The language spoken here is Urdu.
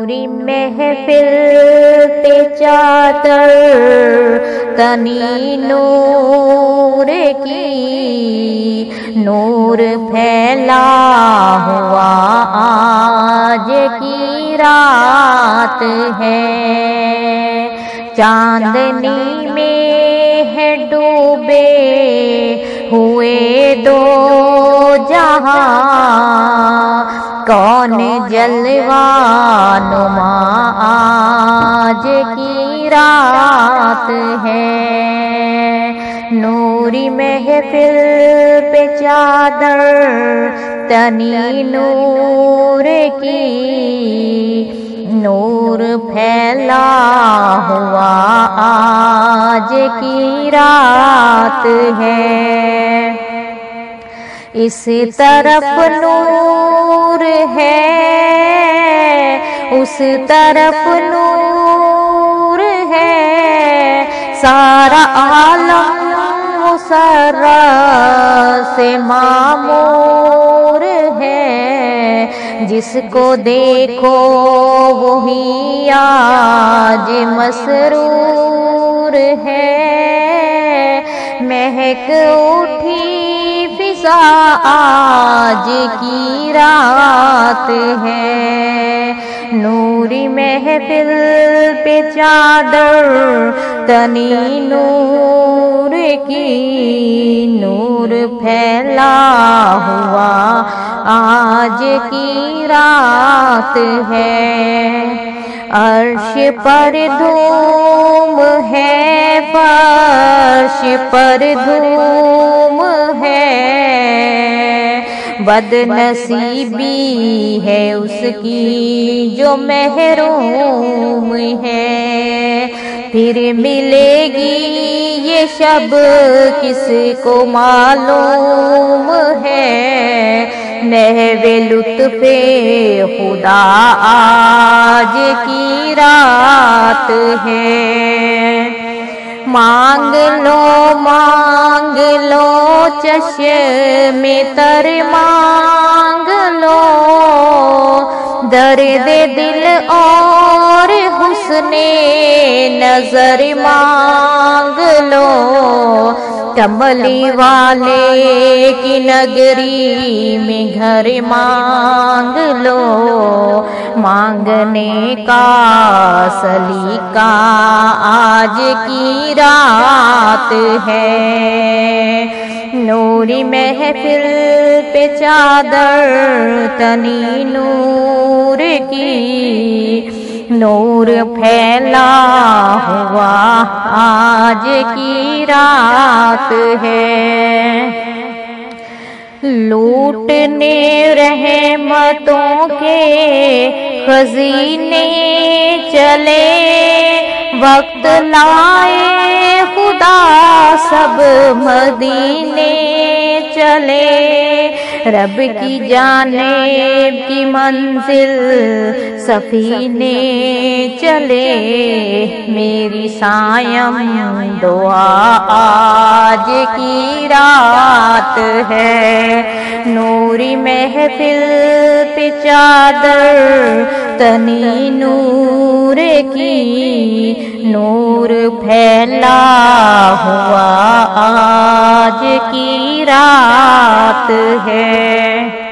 نوری محفل پہ چادر تنی نور کی، نور پھیلا ہوا آج کی رات ہے، چاندنی میں ہے ڈوبے ہوئے دو جہاں، کون جلوہ نما آج کی رات ہے، نوری محفل پہ چادر تنی نور کی، نور پھیلا ہوا آج کی رات ہے، اس طرف نور ہے اس طرف نور ہے، سارا عالم مسرت سے معمور ہے، جس کو دیکھو وہی آج مسرور ہے، مہک اٹھی فضا آج کی رات ہے، نوری محفل پہ چادر تنی نور کی، نور پھیلا ہوا آج کی رات ہے، عرش پر دھوم ہے فرش پر دھوم ہے، بد نصیبی ہے اس کی جو محروم ہے، پھر ملے گی یہ شب کس کو معلوم ہے، محو لطف خدا آج کی رات ہے، مانگ لو چشم تر مانگ لو، درد دل اور حسن نظر مانگ لو، کملی والے کی نگری میں گھر مانگ لو، مانگنے کا سلیقہ آج کی رات ہے، نوری محفل پہ چادر تنی نور کی، نور پھیلا ہوا آج کی رات ہے، لوٹنے رحمتوں کے خزینے چلے، وقت لائے خدا سب مدینے چلے، رب کی جانب کی منزل سفینے چلے، میری سائم دعا آج کی رات ہے، نوری محفل پہ چادر تنی نور کی، نور پھیلا ہوا آج کی رات ہے۔